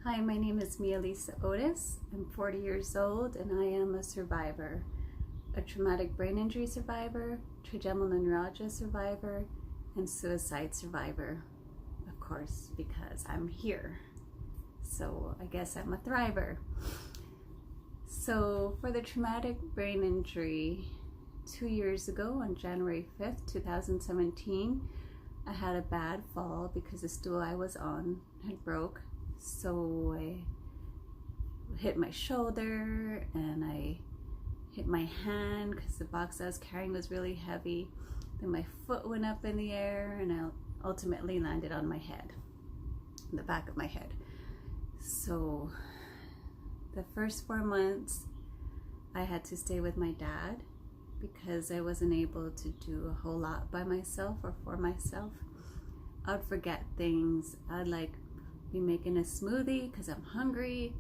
Hi, my name is Mia Lisa Otis. I'm 40 years old and I am a survivor, a traumatic brain injury survivor, trigeminal neuralgia survivor, and suicide survivor, of course, because I'm here. So I guess I'm a thriver. So for the traumatic brain injury, 2 years ago on January 5th, 2017, I had a bad fall because the stool I was on had broke. So I hit my shoulder and I hit my hand because the box I was carrying was really heavy. Then my foot went up in the air and I ultimately landed on my head, the back of my head. So the first 4 months I had to stay with my dad because I wasn't able to do a whole lot by myself or for myself. I'd forget things. I'd be making a smoothie because I'm hungry,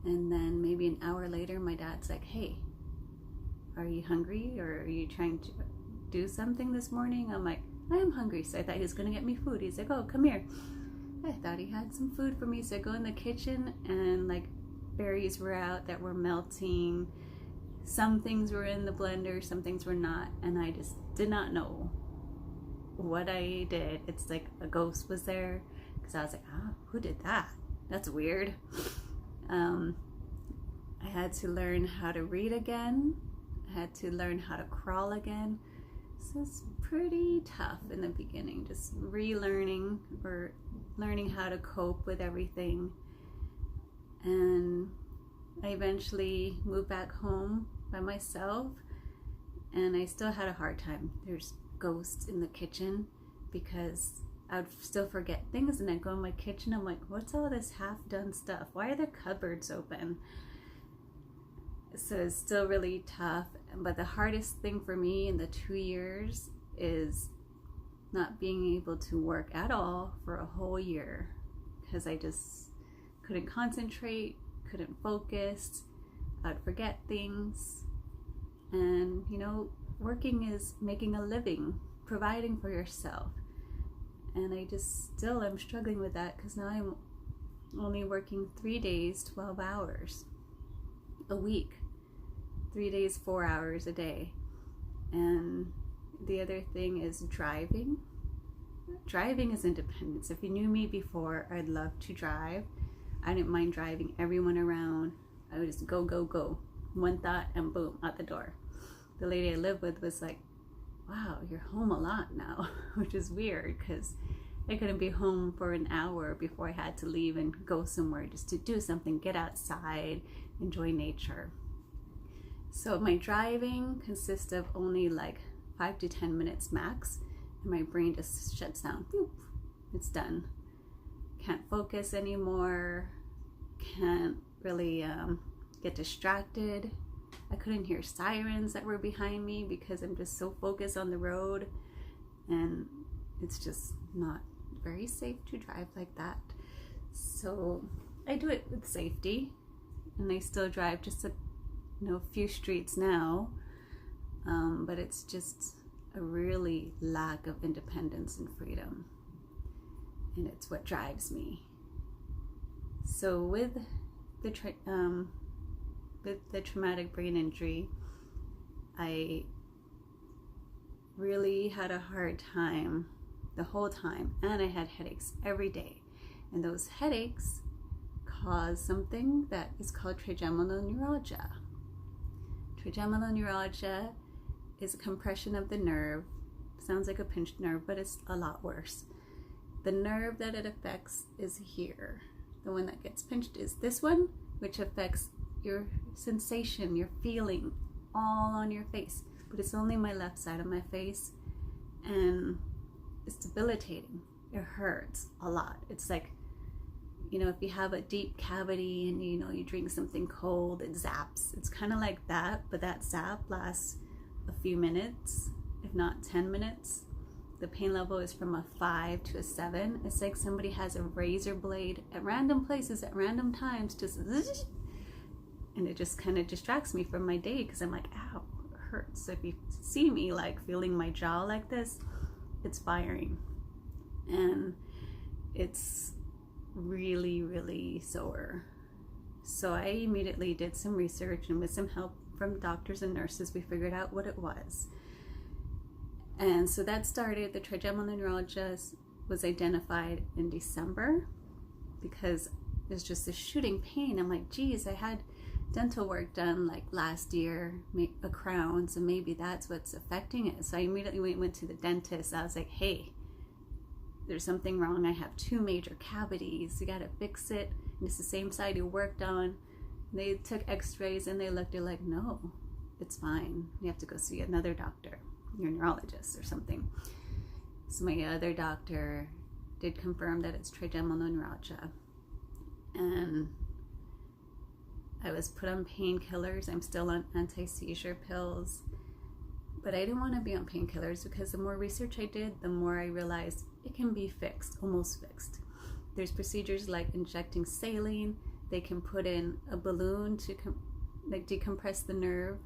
and then maybe an hour later my dad's like, hey, are you hungry or are you trying to do something this morning? I'm like, I am hungry. So I thought he was gonna get me food. He's like, oh, come here. I thought he had some food for me, so I go in the kitchen and berries were out that were melting. Some things were in the blender, some things were not, and I just did not know what I did. It's like a ghost was there. I was like, who did that? That's weird. I had to learn how to read again. I had to learn how to crawl again. So it's pretty tough in the beginning, just relearning or learning how to cope with everything. And I eventually moved back home by myself, and I still had a hard time. There's ghosts in the kitchen because I would still forget things, and I'd go in my kitchen, I'm like, what's all this half-done stuff? Why are there cupboards open? So it's still really tough, but the hardest thing for me in the 2 years is not being able to work at all for a whole year because I just couldn't concentrate, couldn't focus, I'd forget things. And working is making a living, providing for yourself. And I just still am struggling with that because now I'm only working 3 days, 12 hours a week, 3 days, 4 hours a day. And the other thing is driving. Driving is independence. If you knew me before, I'd love to drive. I didn't mind driving everyone around. I would just go, go, go. One thought and boom, out the door. The lady I lived with was like, wow, you're home a lot now, which is weird because I couldn't be home for an hour before I had to leave and go somewhere just to do something, get outside, enjoy nature. So my driving consists of only 5 to 10 minutes max, and my brain just shuts down. Boop, it's done. Can't focus anymore, can't really get distracted. I couldn't hear sirens that were behind me because I'm just so focused on the road, and it's just not very safe to drive like that. So I do it with safety, and I still drive just a few streets now, but it's just a really lack of independence and freedom, and it's what drives me. So with the traumatic brain injury, I really had a hard time the whole time, and I had headaches every day, and those headaches caused something that is called trigeminal neuralgia. Trigeminal neuralgia is a compression of the nerve. Sounds like a pinched nerve, but it's a lot worse. The nerve that it affects is here. The one that gets pinched is this one, which affects your sensation, your feeling, all on your face. But it's only my left side of my face, and it's debilitating. It hurts a lot. It's like, if you have a deep cavity and you drink something cold, it zaps. It's kind of like that, but that zap lasts a few minutes, if not 10 minutes. The pain level is from a 5 to a 7. It's like somebody has a razor blade at random places at random times, just and it just kind of distracts me from my day because I'm like, ow, it hurts. So if you see me feeling my jaw like this, it's firing. And it's really, really sore. So I immediately did some research, and with some help from doctors and nurses, we figured out what it was. And so that started, the trigeminal neuralgia was identified in December because it's just this shooting pain. I'm like, geez, I had dental work done like last year, a crown, so maybe that's what's affecting it. So I immediately went to the dentist. I was like, hey, there's something wrong. I have 2 major cavities. You gotta fix it. And it's the same side you worked on. And they took x-rays and they looked, they're like, no, it's fine. You have to go see another doctor, your neurologist or something. So my other doctor did confirm that it's trigeminal neuralgia. And I was put on painkillers. I'm still on anti-seizure pills. But I didn't want to be on painkillers because the more research I did, the more I realized it can be fixed, almost fixed. There's procedures like injecting saline. They can put in a balloon to decompress the nerve.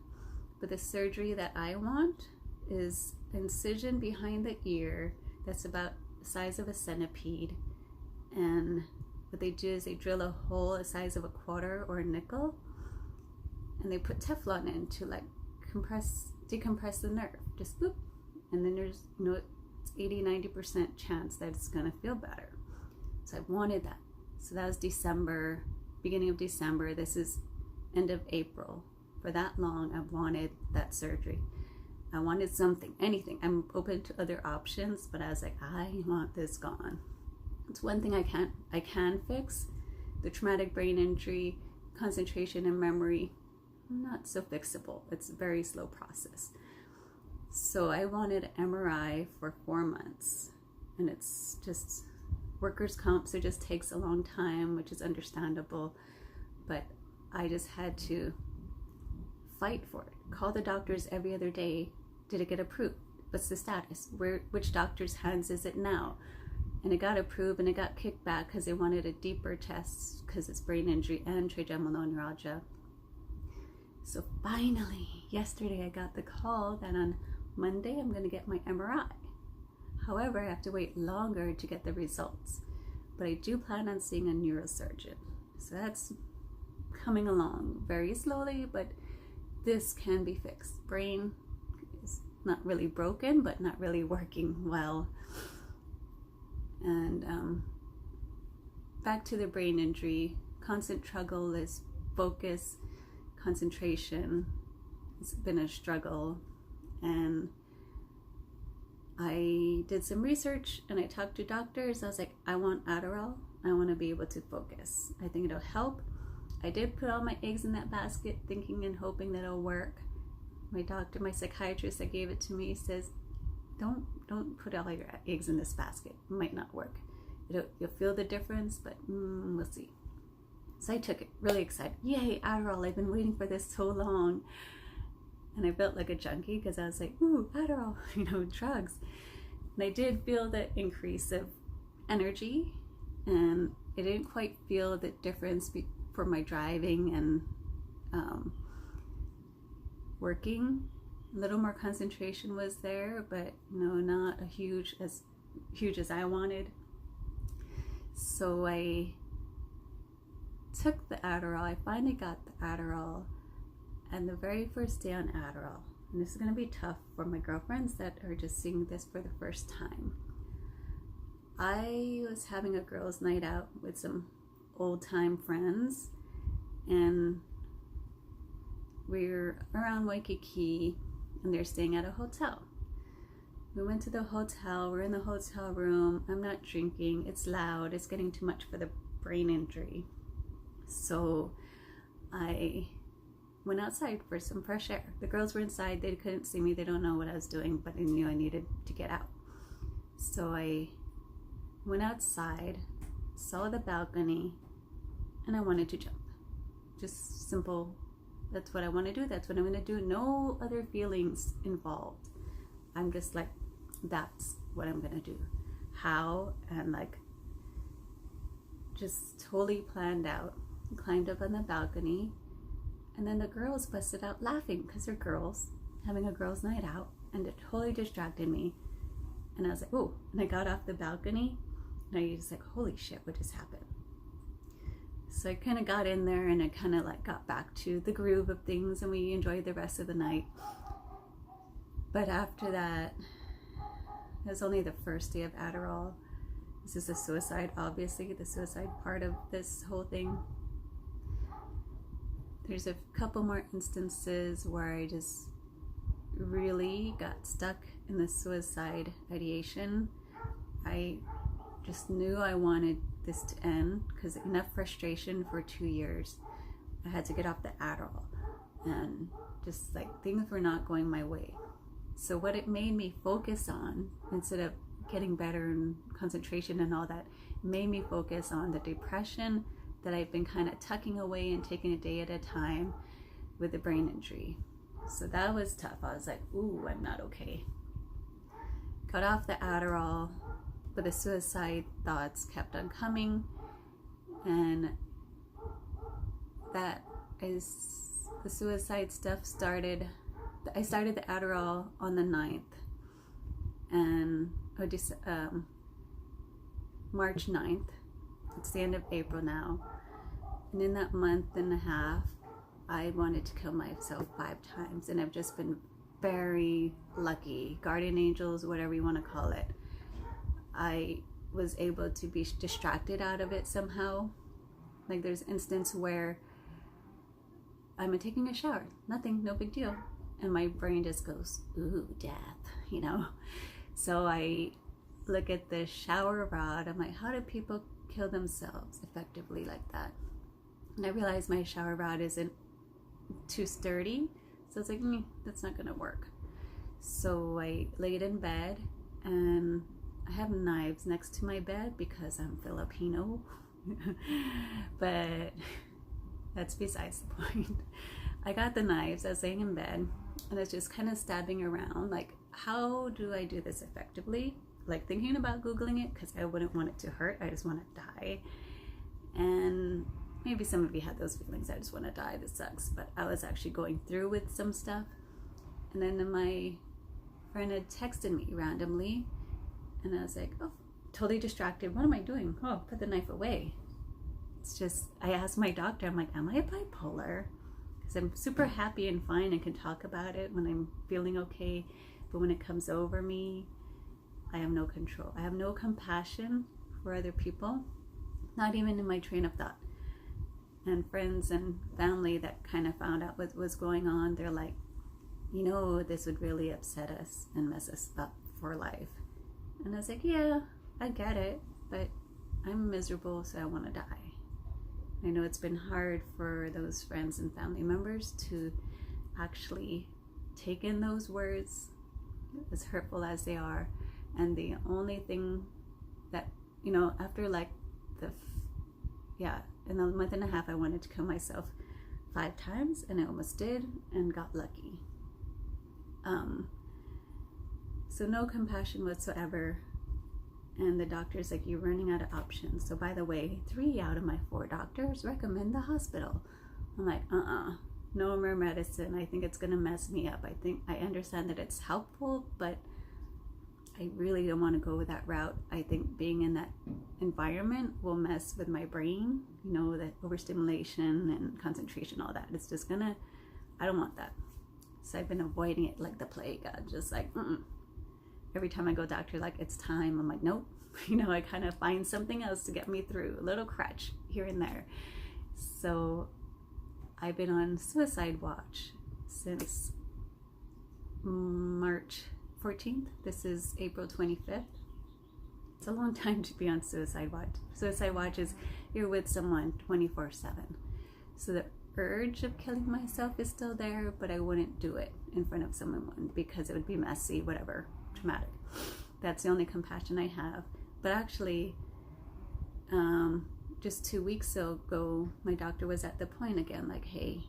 But the surgery that I want is incision behind the ear that's about the size of a centipede. And what they do is they drill a hole the size of a quarter or a nickel, and they put Teflon in to like decompress the nerve. Just boop. And then there's, it's 80-90% chance that it's gonna feel better. So I wanted that. So that was December, beginning of December. This is end of April. For that long, I've wanted that surgery. I wanted something, anything. I'm open to other options, but I was like, I want this gone. It's one thing I can fix. The traumatic brain injury, concentration and memory, not so fixable. It's a very slow process. So I wanted an MRI for 4 months, and it's just workers' comp, so it just takes a long time, which is understandable, but I just had to fight for it. Call the doctors every other day. Did it get approved? What's the status? Which doctor's hands is it now? And it got approved, and it got kicked back because they wanted a deeper test because it's brain injury and trigeminal neuralgia. So finally, yesterday I got the call that on Monday I'm going to get my MRI. However, I have to wait longer to get the results. But I do plan on seeing a neurosurgeon. So that's coming along very slowly, but this can be fixed. Brain is not really broken, but not really working well. And back to the brain injury, constant struggle is focus, concentration. It's been a struggle. And I did some research and I talked to doctors. I was like, I want Adderall. I want to be able to focus. I think it'll help. I did put all my eggs in that basket, thinking and hoping that it'll work. My doctor, my psychiatrist that gave it to me says, don't put all your eggs in this basket. It might not work. You'll feel the difference, but we'll see. So I took it, really excited. Yay, Adderall. I've been waiting for this so long. And I felt like a junkie because I was like, ooh, Adderall, drugs. And I did feel the increase of energy, and I didn't quite feel the difference for my driving and working. A little more concentration was there, but not as huge as I wanted. So I took the Adderall. I finally got the Adderall. And the very first day on Adderall, and this is going to be tough for my girlfriends that are just seeing this for the first time. I was having a girls' night out with some old-time friends, and we're around Waikiki, and they're staying at a hotel. We went to the hotel. We're in the hotel room. I'm not drinking. It's loud. It's getting too much for the brain injury. So I went outside for some fresh air. The girls were inside. They couldn't see me. They don't know what I was doing, but they knew I needed to get out. So I went outside, saw the balcony, and I wanted to jump. Just simple. That's what I want to do. That's what I'm going to do. No other feelings involved. I'm just like, that's what I'm going to do. How? And just totally planned out. Climbed up on the balcony. And then the girls busted out laughing because they're girls having a girls' night out, and it totally distracted me. And I was like, oh, and I got off the balcony and I was like, holy shit, what just happened? So I kind of got in there and I kind of like got back to the groove of things, and we enjoyed the rest of the night. But after that, it was only the first day of Adderall. This is the suicide, obviously, the suicide part of this whole thing. There's a couple more instances where I just really got stuck in the suicide ideation. I just knew I wanted this to end because enough frustration for 2 years. I had to get off the Adderall, and just like things were not going my way. So what it made me focus on, instead of getting better and concentration and all that, made me focus on the depression that I've been kind of tucking away and taking a day at a time with the brain injury. So that was tough. I was like, ooh, I'm not okay. Got off the Adderall, but the suicide thoughts kept on coming, and that is, the suicide stuff started. I started the Adderall on the 9th, and March 9th. It's the end of April now, and in that month and a half, I wanted to kill myself 5 times, and I've just been very lucky. Guardian angels, whatever you want to call it. I was able to be distracted out of it somehow. Like there's instance where I'm taking a shower, nothing, no big deal, and my brain just goes, ooh, death, you know. So I look at the shower rod, I'm like, how do people kill themselves effectively like that? And I realized my shower rod isn't too sturdy, so it's like, that's not gonna work. So I laid in bed, and I have knives next to my bed because I'm Filipino. But that's besides the point. I got the knives, I was laying in bed, and I was just kind of stabbing around, like, how do I do this effectively? Like thinking about Googling it, because I wouldn't want it to hurt, I just want to die. And maybe some of you had those feelings, I just want to die, this sucks. But I was actually going through with some stuff, and then my friend had texted me randomly, and I was like, oh, totally distracted. What am I doing? Oh, put the knife away. It's just, I asked my doctor, I'm like, am I bipolar? Because I'm super happy and fine and can talk about it when I'm feeling okay. But when it comes over me, I have no control. I have no compassion for other people, not even in my train of thought. And friends and family that kind of found out what was going on, they're like, you know, this would really upset us and mess us up for life. And I was like, yeah, I get it, but I'm miserable, so I want to die. I know it's been hard for those friends and family members to actually take in those words, as hurtful as they are. And the only thing that, you know, after like in a month and a half, I wanted to kill myself 5 times, and I almost did and got lucky. So no compassion whatsoever. And the doctor's like, you're running out of options. So by the way, 3 out of my 4 doctors recommend the hospital. I'm like, no more medicine. I think it's gonna mess me up. I understand that it's helpful, but I really don't want to go that route. I think being in that environment will mess with my brain, you know, that overstimulation and concentration, all that. It's just gonna, I don't want that. So I've been avoiding it like the plague. I'm just like, Every time I go doctor, like, it's time. I'm like, nope. You know, I kind of find something else to get me through, a little crutch here and there. So I've been on suicide watch since March 14th. This is April 25th. It's a long time to be on suicide watch. Suicide watch is you're with someone 24/7. So the urge of killing myself is still there, but I wouldn't do it in front of someone because it would be messy, whatever, traumatic. That's the only compassion I have. But actually, just 2 weeks ago, my doctor was at the point again, like, hey,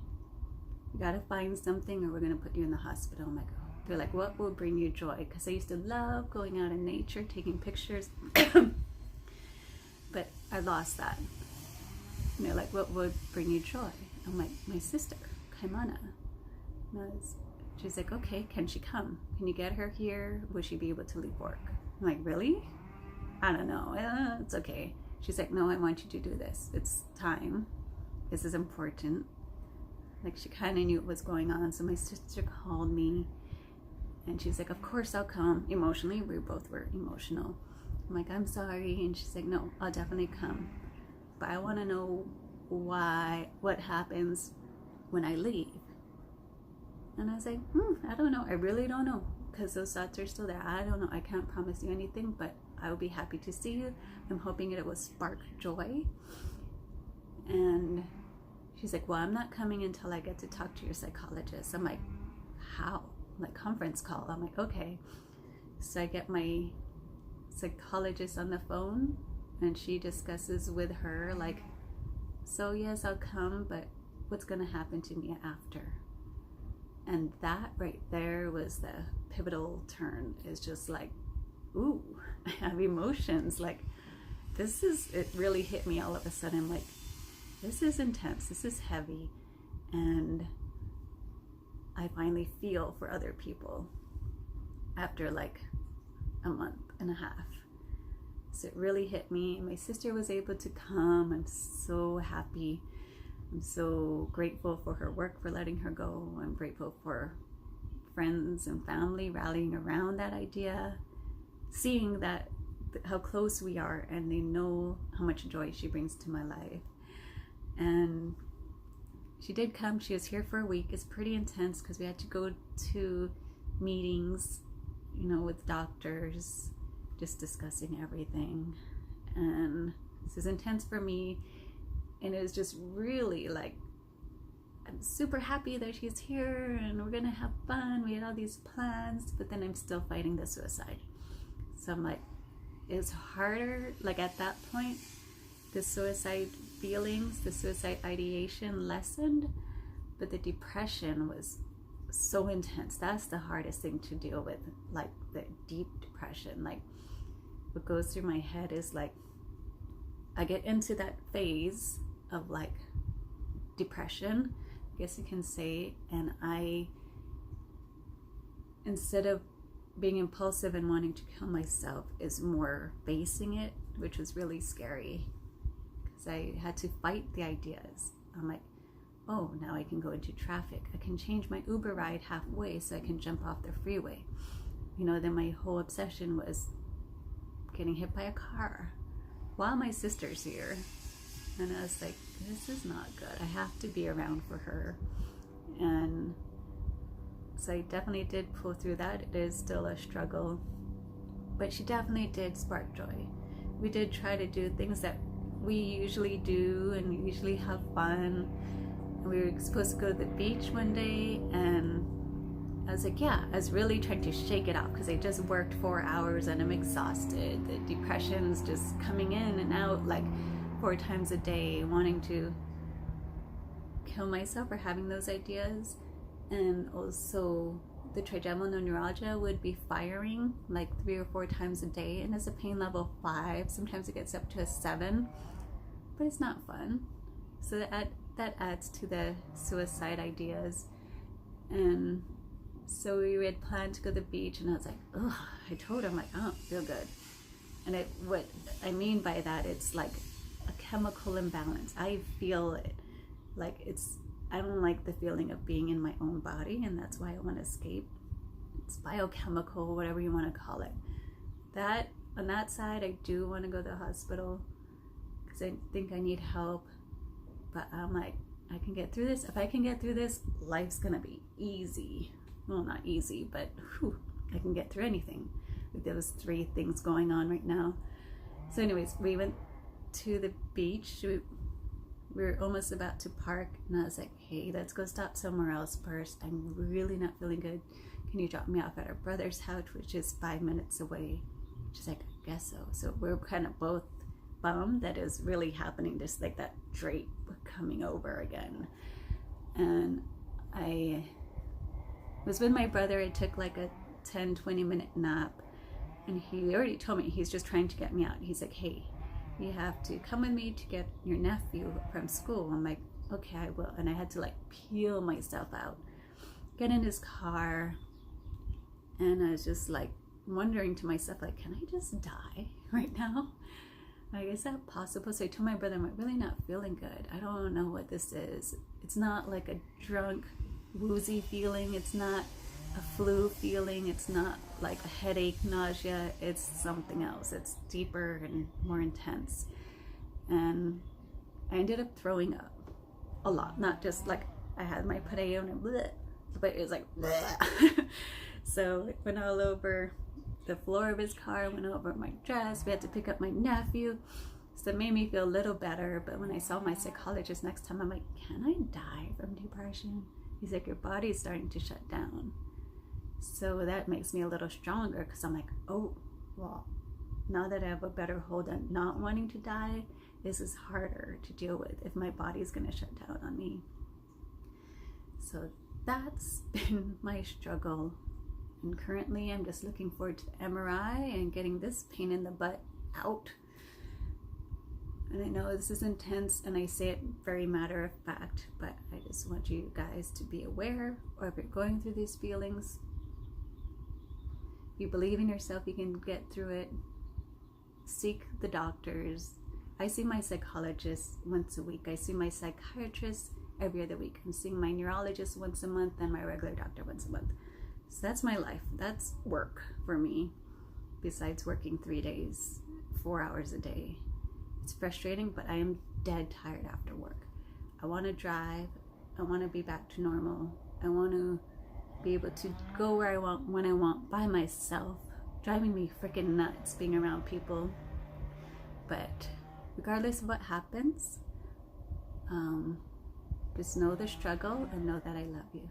you gotta find something or we're gonna put you in the hospital. I'm like, oh. They're like, what will bring you joy? Because I used to love going out in nature, taking pictures, but I lost that. And they're like, what would bring you joy? I'm like, my sister, Kaimana. She's like, okay, can she come? Can you get her here? Will she be able to leave work? I'm like, really? I don't know. It's okay. She's like, no, I want you to do this. It's time. this is important. Like, she kind of knew what was going on. So my sister called me and she's like, of course I'll come. Emotionally, we both were emotional. I'm like, I'm sorry. And she's like, no, I'll definitely come. But I want to know what happens when I leave. And I was like, I don't know. I really don't know. Because those thoughts are still there. I don't know. I can't promise you anything, but I will be happy to see you. I'm hoping it will spark joy. And she's like, well, I'm not coming until I get to talk to your psychologist. I'm like, how? Like, conference call. I'm like, okay. So I get my psychologist on the phone and she discusses with her, like, so yes, I'll come, but what's going to happen to me after? And that right there was the pivotal turn. Is just like, ooh, I have emotions. Like, it really hit me all of a sudden. Like, this is intense. This is heavy. And I finally feel for other people after like a month and a half. So it really hit me. My sister was able to come. I'm so happy. I'm so grateful for her work for letting her go. I'm grateful for friends and family rallying around that idea, seeing that how close we are, and they know how much joy she brings to my life. And she did come. She was here for a week. It's pretty intense because we had to go to meetings, with doctors, just discussing everything. And this is intense for me. And it was just really like, I'm super happy that she's here and we're gonna have fun. We had all these plans, but then I'm still fighting the suicide. So I'm like, it's harder. Like, at that point, the suicide feelings, the suicide ideation lessened, but the depression was so intense. That's the hardest thing to deal with, like the deep depression. Like, what goes through my head is like, I get into that phase of like depression, I guess you can say, and I, instead of being impulsive and wanting to kill myself, is more facing it, which was really scary because I had to fight the ideas. I'm like, oh, now I can go into traffic. I can change my Uber ride halfway so I can jump off the freeway. Then my whole obsession was getting hit by a car while my sister's here. And I was like, this is not good. I have to be around for her. And so I definitely did pull through that. It is still a struggle, but she definitely did spark joy. We did try to do things that we usually do and we usually have fun. We were supposed to go to the beach one day, and I was like, yeah, I was really trying to shake it off because I just worked 4 hours and I'm exhausted. The depression's just coming in and out like 4 times a day, wanting to kill myself or having those ideas. And also the trigeminal neuralgia would be firing like 3 or 4 times a day, and it's a pain level 5. Sometimes it gets up to a 7, but it's not fun. So that adds to the suicide ideas. And so we had planned to go to the beach, and I was like, ugh, I told him, like, I don't feel good. And what I mean by that, it's like a chemical imbalance. I feel it. Like, I don't like the feeling of being in my own body, and that's why I want to escape. It's biochemical, whatever you want to call it. That, on that side, I do want to go to the hospital because I think I need help. But I'm like, I can get through this. If I can get through this, life's gonna be easy. Well, not easy, but whew, I can get through anything with those 3 things going on right now. So anyways, we went to the beach. We were almost about to park, and I was like, hey, let's go stop somewhere else first. I'm really not feeling good. Can you drop me off at our brother's house, which is 5 minutes away? She's like, I guess so. So we're kind of both bummed that is really happening, just like that drape coming over again. And I was with my brother. I took like a 10-20 minute nap, and he already told me he's just trying to get me out. He's like, hey, you have to come with me to get your nephew from school. I'm like, okay, I will. And I had to like peel myself out, get in his car, and I was just like wondering to myself, like, can I just die right now? like, is that possible? So I told my brother, I'm really not feeling good. I don't know what this is. It's not like a drunk, woozy feeling. It's not a flu feeling. It's not like a headache, nausea. It's something else. It's deeper and more intense. And I ended up throwing up a lot. Not just like I had my pateo and bleh, but it was like bleh. So it went all over the floor of his car, went over my dress. We had to pick up my nephew. So it made me feel a little better. But when I saw my psychologist next time, I'm like, can I die from depression? He's like, your body's starting to shut down. So that makes me a little stronger, because I'm like, oh, well, now that I have a better hold on not wanting to die, this is harder to deal with if my body's going to shut down on me. So that's been my struggle. And currently I'm just looking forward to the MRI and getting this pain in the butt out. And I know this is intense and I say it very matter of fact, but I just want you guys to be aware, or if you're going through these feelings, you believe in yourself, you can get through it. Seek the doctors. I see my psychologist once a week. I see my psychiatrist every other week. I'm seeing my neurologist once a month and my regular doctor once a month. So that's my life. That's work for me, besides working 3 days, 4 hours a day. It's frustrating, but I am dead tired after work. I want to drive. I want to be back to normal. I want to be able to go where I want, when I want, by myself. Driving me freaking nuts being around people. But regardless of what happens, just know the struggle and know that I love you.